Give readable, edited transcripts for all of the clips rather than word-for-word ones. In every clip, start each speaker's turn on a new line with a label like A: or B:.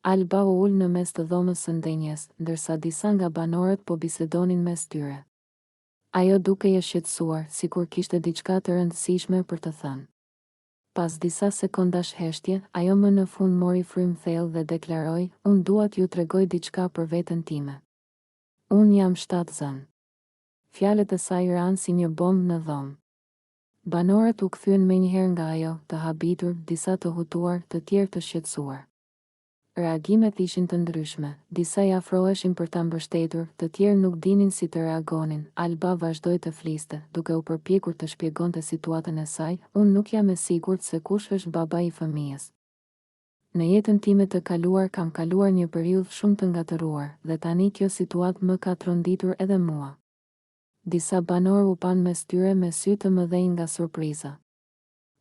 A: Alba u ul në mes të dhomës së ndenjes, ndërsa disa nga banorët po bisedonin mes tyre. Ajo duke e shqetësuar, sikur kishte diçka të rëndësishme për të thënë. Pas disa sekondash heshtje, ajo më në fund mori frym thellë dhe deklaroi, unë dua t'ju tregoj diçka për veten time. Unë jam 7 zën. Fjalët e saj ranë si një bombë në dhomë. Banorët u kthyen menjëherë nga ajo, të habitur, disa të hutuar, të tjerë të shqetësuar. Reagimet ishin të ndryshme, disa i afroheshin për ta mbështetur, të tjerë nuk dinin si të reagonin. Alba vazhdoi të fliste, duke u përpjekur të shpjegonte situatën e saj, unë nuk jam e sigurt se kush është baba i fëmijës. Në jetën time të kaluar kam kaluar një periudhë shumë të ngatëruar, dhe tani kjo situatë më ka tronditur edhe mua. Disa banorë u pan mes tyre me sy të mëdhenj nga surpriza.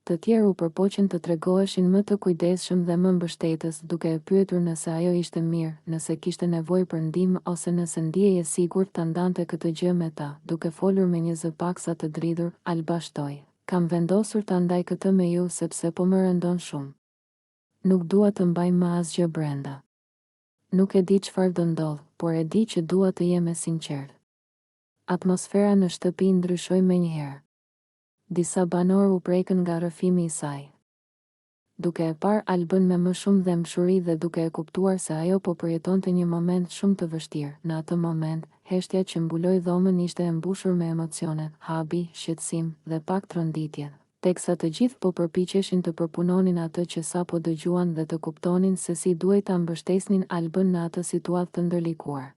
A: Të tjerë u përpoqen të tregoheshin më të kujdesshëm dhe më mbështetës, duke e pyetur nëse ajo ishte mirë, nëse kishte nevojë për ndihmë ose nëse ndihej e sigurt ta ndante këtë gjë me ta. Duke folur me një zë paksa të dridhur, Alba shtoi, kam vendosur ta ndaj këtë me ju sepse po më rëndon shumë. Nuk dua të mbaj më asgjë brenda. Nuk e di çfarë do ndodh, por e di që dua të jem e sinqertë. Atmosfera në shtëpi ndryshoi menjëherë. Disa banorë u prekën nga rrëfimi i saj. Duke e parë Albën me më shumë dëmshuri dhe duke e kuptuar se ajo po përjetonte një moment shumë të vështirë, në atë moment, heshtja që mbuloi dhomën ishte e mbushur me emocione, habi, shqetësim dhe pak tronditje. Teksa të gjithë po përpiqeshin të përpunonin atë që sapo dëgjuan dhe të kuptonin se si duhej ta mbështesnin Albën në atë situatë të ndërlikuar.